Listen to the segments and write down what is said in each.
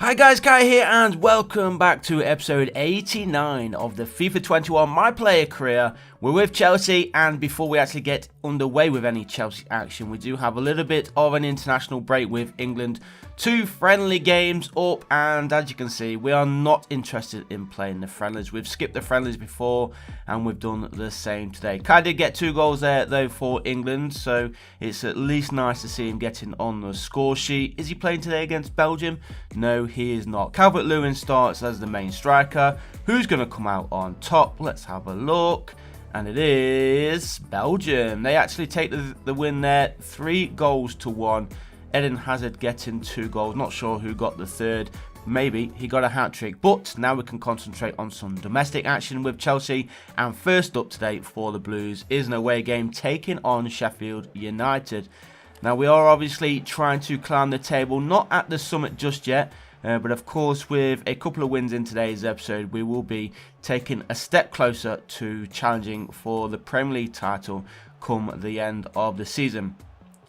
Hi guys, Kai here and welcome back to episode 89 of the FIFA 21 My Player Career. We're with Chelsea, and before we actually get underway with any Chelsea action, we do have a little bit of an international break with England. 2 friendly games up, and as you can see, we are not interested in playing the friendlies. We've skipped the friendlies before and we've done the same today. Kai did get 2 goals there though for England, so it's at least nice to see him getting on the score sheet. Is he playing today against Belgium? No, he is not. Calvert-Lewin starts as the main striker. Who's going to come out on top? Let's have a look. And it is Belgium. They actually take the win there, 3-1. Eden Hazard getting 2 goals. Not sure who got the third. Maybe he got a hat-trick. But now we can concentrate on some domestic action with Chelsea. And first up today for the Blues is an away game taking on Sheffield United. Now we are obviously trying to climb the table. Not at the summit just yet. But of course, with a couple of wins in today's episode, we will be taking a step closer to challenging for the Premier League title come the end of the season.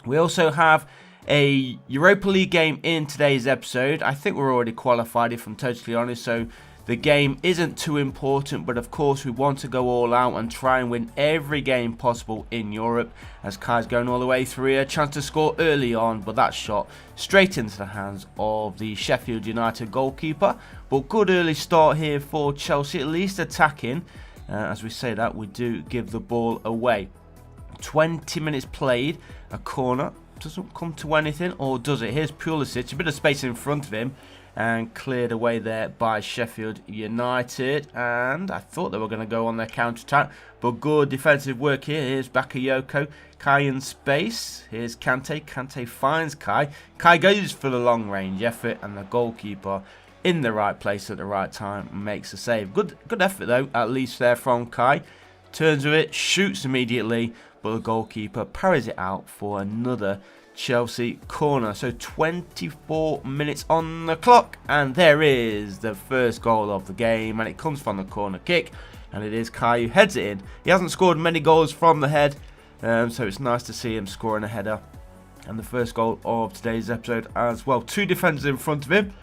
We also have a Europa League game in today's episode. I think we're already qualified, if I'm totally honest, so the game isn't too important, but of course we want to go all out and try and win every game possible in Europe, as Kai's going all the way through here. Chance to score early on, but that shot straight into the hands of the Sheffield United goalkeeper. But good early start here for Chelsea, at least attacking. As we say that, we do give the ball away. 20 minutes played, a corner. Doesn't come to anything, or does it? Here's Pulisic, a bit of space in front of him, and cleared away there by Sheffield United. And I thought they were going to go on their counter-attack, but good defensive work here. Here's Bakayoko, Kai in space. Here's Kante. Kante finds Kai. Kai goes for the long-range effort, and the goalkeeper in the right place at the right time makes a save. Good effort though, at least there from Kai. Turns with it, shoots immediately, but the goalkeeper parries it out for another Chelsea corner. So 24 minutes on the clock, and there is the first goal of the game, and it comes from the corner kick, and it is Kai who heads it in. He hasn't scored many goals from the head, so it's nice to see him scoring a header, and the first goal of today's episode as well. 2 defenders in front of him,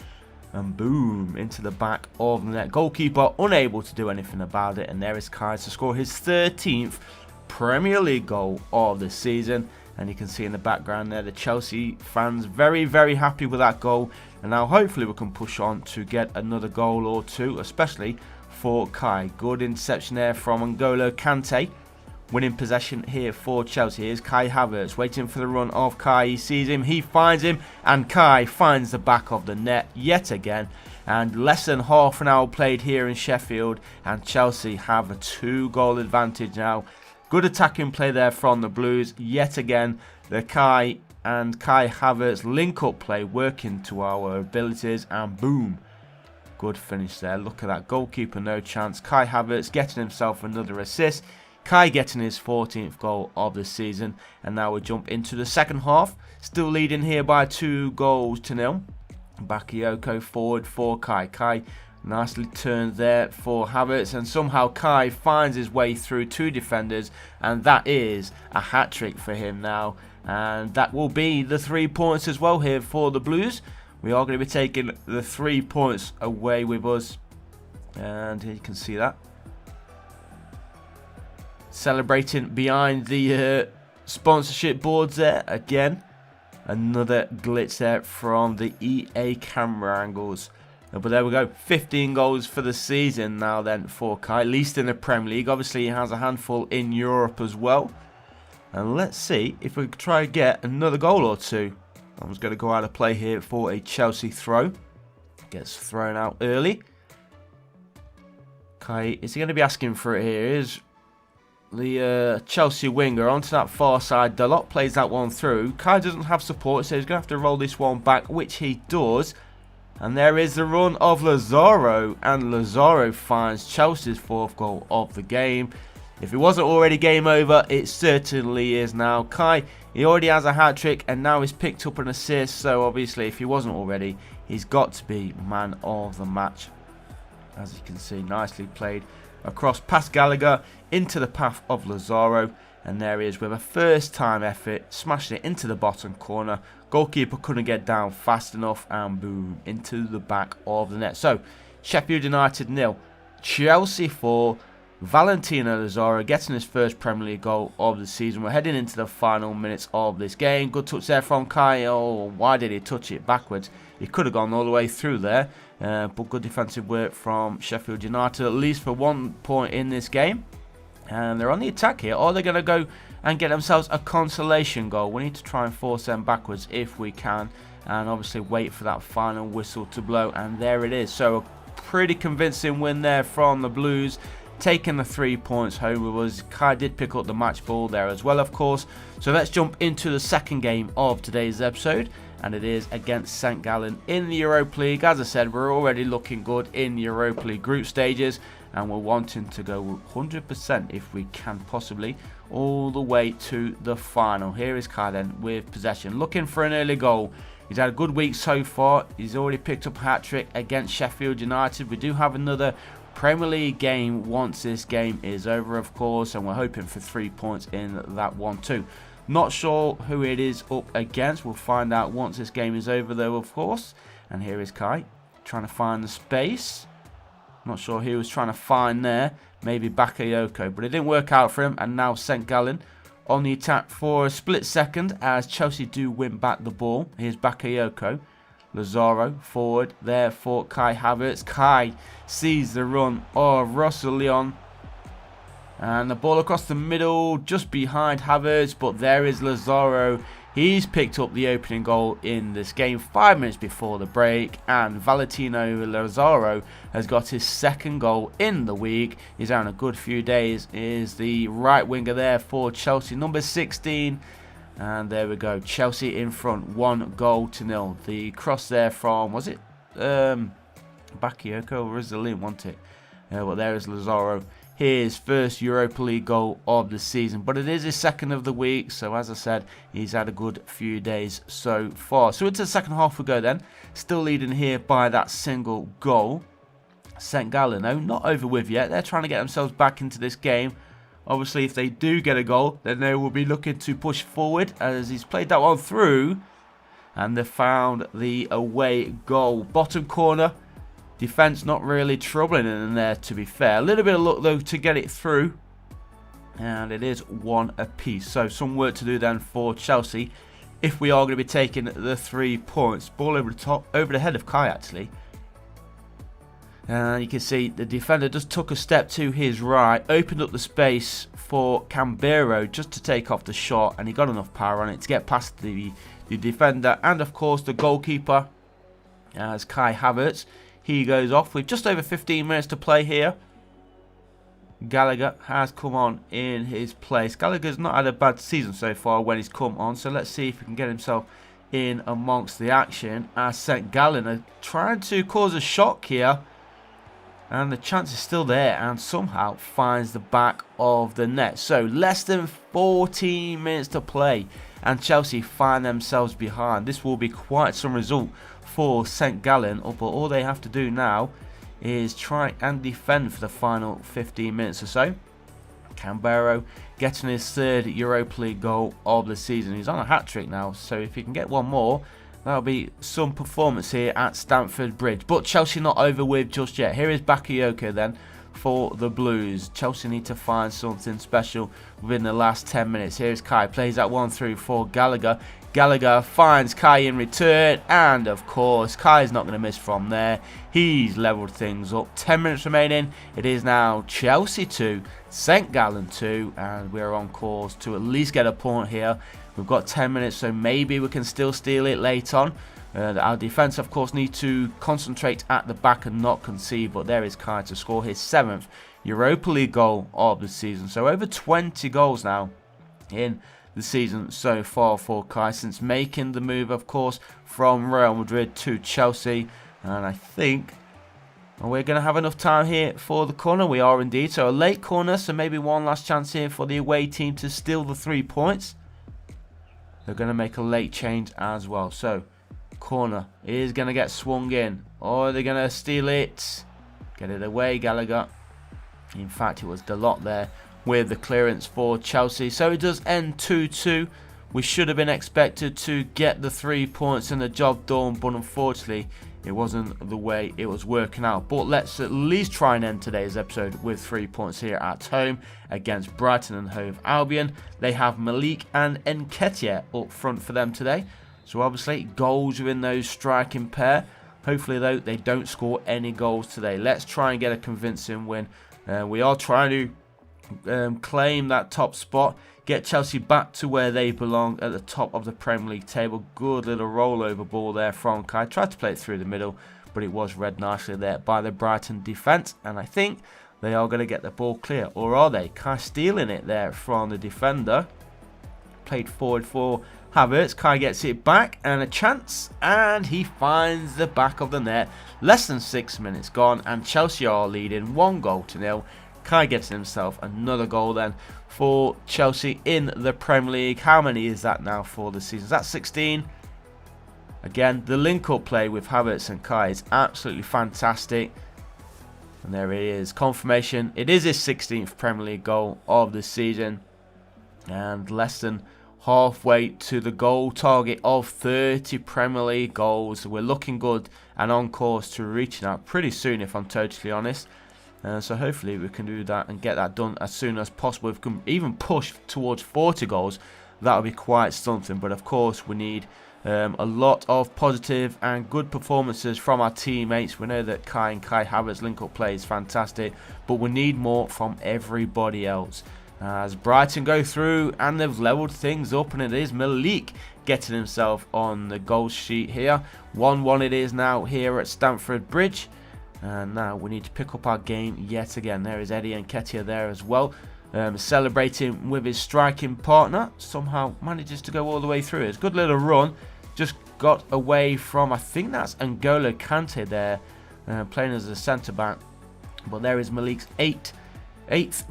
and boom, into the back of the net. Goalkeeper unable to do anything about it, and there is Kai to score his 13th Premier League goal of the season. And you can see in the background there the Chelsea fans very, very happy with that goal. And now hopefully we can push on to get another goal or 2, especially for Kai. Good interception there from N'Golo Kante. Winning possession here for Chelsea. Here's Kai Havertz waiting for the run of Kai. He sees him, he finds him, and Kai finds the back of the net yet again. And less than half an hour played here in Sheffield, and Chelsea have a 2-goal advantage now. Good attacking play there from the Blues. Yet again, the Kai and Kai Havertz link-up play working to our abilities, and boom. Good finish there. Look at that. Goalkeeper, no chance. Kai Havertz getting himself another assist. Kai getting his 14th goal of the season. And now we jump into the second half. Still leading here by 2-0. Bakayoko forward for Kai. Kai nicely turned there for Havertz, and somehow Kai finds his way through 2 defenders, and that is a hat-trick for him now. And that will be the 3 points as well here for the Blues. We are going to be taking the 3 points away with us, and here you can see that. Celebrating behind the sponsorship boards there again. Another glitch there from the EA camera angles. But there we go, 15 goals for the season now then for Kai, at least in the Premier League. Obviously he has a handful in Europe as well. And let's see if we can try to get another goal or 2. I was going to go out of play here for a Chelsea throw. Gets thrown out early. Kai, is he going to be asking for it here? Here's the Chelsea winger onto that far side. Dalot plays that one through. Kai doesn't have support, so he's going to have to roll this one back, which he does. And there is the run of Lazaro, and Lazaro finds Chelsea's 4th goal of the game. If it wasn't already game over, it certainly is now. Kai, he already has a hat-trick, and now he's picked up an assist, so obviously if he wasn't already, he's got to be man of the match. As you can see, nicely played across past Gallagher into the path of Lazaro, and there he is with a first time effort, smashing it into the bottom corner. Goalkeeper couldn't get down fast enough, and boom, into the back of the net. So, Sheffield United 0, Chelsea 4. Valentino Lazaro getting his first Premier League goal of the season. We're heading into the final minutes of this game. Good touch there from Kai. Oh, why did he touch it backwards? He could have gone all the way through there. But good defensive work from Sheffield United, at least for 1 point in this game. And they're on the attack here. Or they're going to go and get themselves a consolation goal. We need to try and force them backwards if we can. And obviously wait for that final whistle to blow. And there it is. So a pretty convincing win there from the Blues. Taking the 3 points home with us. Kai did pick up the match ball there as well, of course. So let's jump into the second game of today's episode, and it is against St. Gallen in the Europa League. As I said, we're already looking good in the Europa League group stages, and we're wanting to go 100% if we can possibly, all the way to the final. Here is Kai then with possession, looking for an early goal. He's had a good week so far. He's already picked up a hat-trick against Sheffield United. We do have another Premier League game once this game is over, of course, and we're hoping for 3 points in that one too. Not sure who it is up against. We'll find out once this game is over though, of course. And here is Kai trying to find the space. Not sure who he was trying to find there. Maybe Bakayoko, but it didn't work out for him. And now St. Gallen on the attack for a split second as Chelsea do win back the ball. Here's Bakayoko. Lazaro forward there for Kai Havertz. Kai sees the run of Russell Leon. And the ball across the middle just behind Havertz. But there is Lazaro. He's picked up the opening goal in this game 5 minutes before the break. And Valentino Lazaro has got his second goal in the week. He's having a good few days. Is the right winger there for Chelsea, number 16. And there we go, Chelsea in front, 1-0. The cross there from, was it Bakayoko or Rizalin, wasn't it? But there is Lazaro, his first Europa League goal of the season. But it is his second of the week, so as I said, he's had a good few days so far. So into the second half we go then, still leading here by that single goal. St. Gallen, though, not over with yet. They're trying to get themselves back into this game. Obviously, if they do get a goal, then they will be looking to push forward as he's played that one through. And they found the away goal. Bottom corner. Defence not really troubling in there, to be fair. A little bit of luck, though, to get it through. And it is 1 apiece. So, some work to do then for Chelsea if we are going to be taking the 3 points. Ball over the top, over the head of Kai, actually. And you can see the defender just took a step to his right, opened up the space for Cambero just to take off the shot, and he got enough power on it to get past the defender and, of course, the goalkeeper as Kai Havertz. He goes off with just over 15 minutes to play here. Gallagher has come on in his place. Gallagher's not had a bad season so far when he's come on, so let's see if he can get himself in amongst the action as St. Gallen are trying to cause a shock here. And the chance is still there and somehow finds the back of the net. So less than 14 minutes to play and Chelsea find themselves behind. This will be quite some result for St. Gallen. But all they have to do now is try and defend for the final 15 minutes or so. Cambero getting his third Europa League goal of the season. He's on a hat-trick now, so if he can get one more, that'll be some performance here at Stamford Bridge. But Chelsea not over with just yet. Here is Bakayoko then for the Blues. Chelsea need to find something special within the last 10 minutes. Here's Kai. Plays that one through for Gallagher. Gallagher finds Kai in return. And, of course, Kai's not going to miss from there. He's levelled things up. 10 minutes remaining. It is now Chelsea 2, St. Gallen 2. And we're on course to at least get a point here. We've got 10 minutes, so maybe we can still steal it late on. Our defence, of course, need to concentrate at the back and not concede. But there is Kai to score his 7th Europa League goal of the season. So over 20 goals now in the season so far for Kai since making the move, of course, from Real Madrid to Chelsea. And I think we're going to have enough time here for the corner. We are indeed. So a late corner, so maybe one last chance here for the away team to steal the 3 points. They're going to make a late change as well. So, corner is going to get swung in. Or they're going to steal it. Get it away, Gallagher. In fact, it was Delot there with the clearance for Chelsea. So it does end 2-2 We should have been expected to get the 3 points and the job done, but unfortunately it wasn't the way it was working out. But let's at least try and end today's episode with 3 points here at home against Brighton and Hove Albion. They have Malik and Nketiah up front for them today. So obviously goals within those striking pair. Hopefully though they don't score any goals today. Let's try and get a convincing win. We are trying to claim that top spot. Get Chelsea back to where they belong at the top of the Premier League table. Good little rollover ball there from Kai. Tried to play it through the middle, but it was read nicely there by the Brighton defence. And I think they are going to get the ball clear. Or are they? Kai stealing it there from the defender. Played forward for Havertz. Kai gets it back and a chance. And he finds the back of the net. Less than 6 minutes gone. And Chelsea are leading 1-0. Kai gets himself another goal then for Chelsea in the Premier League. How many is that now for the season? Is that 16? Again, the link-up play with Havertz and Kai is absolutely fantastic. And there it is. Confirmation. It is his 16th Premier League goal of the season. And less than halfway to the goal target of 30 Premier League goals. We're looking good and on course to reaching that pretty soon, if I'm totally honest. So hopefully we can do that and get that done as soon as possible. If we can even push towards 40 goals, that would be quite something. But of course we need a lot of positive and good performances from our teammates. We know that Kai and Kai Havertz link-up play is fantastic, but we need more from everybody else. As Brighton go through and they've levelled things up, and it is Malik getting himself on the goal sheet here. 1-1 it is now here at Stamford Bridge. And now we need to pick up our game yet again. There is Eddie Nketiah there as well. Celebrating with his striking partner. Somehow manages to go all the way through. It's a good little run. Just got away from, I think that's N'Golo Kante there. Playing as a centre-back. But there is Malik's eighth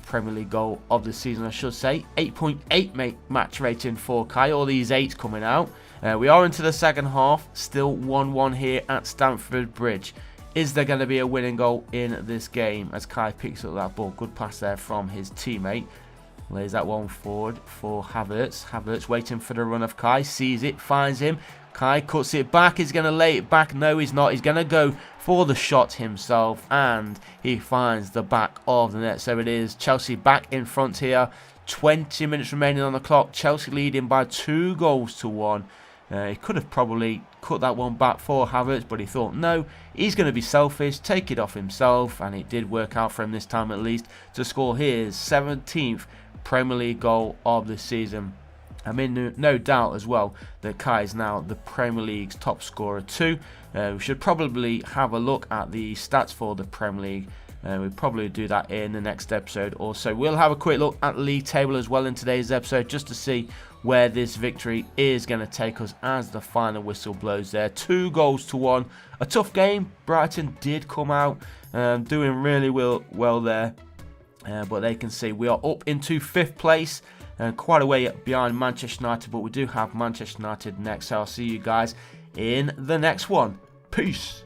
Premier League goal of the season, I should say. 8.8 match rating for Kai. All these 8s coming out. We are into the second half. Still 1-1 here at Stamford Bridge. Is there going to be a winning goal in this game as Kai picks up that ball? Good pass there from his teammate. Lays that one forward for Havertz. Havertz waiting for the run of Kai. Sees it, finds him. Kai cuts it back. He's going to lay it back. No, he's not. He's going to go for the shot himself. And he finds the back of the net. So it is Chelsea back in front here. 20 minutes remaining on the clock. Chelsea leading by 2-1. He could have probably cut that one back for Havertz, but he thought, no, he's going to be selfish, take it off himself, and it did work out for him this time at least, to score his 17th Premier League goal of the season. I'm in no doubt as well that Kai is now the Premier League's top scorer too. We should probably have a look at the stats for the Premier League. We'll probably do that in the next episode or so. We'll have a quick look at the league table as well in today's episode, just to see where this victory is going to take us as the final whistle blows there. 2-1. A tough game. Brighton did come out doing really well there. But they can see we are up into 5th place. Quite a way behind Manchester United, but we do have Manchester United next. So I'll see you guys in the next one. Peace.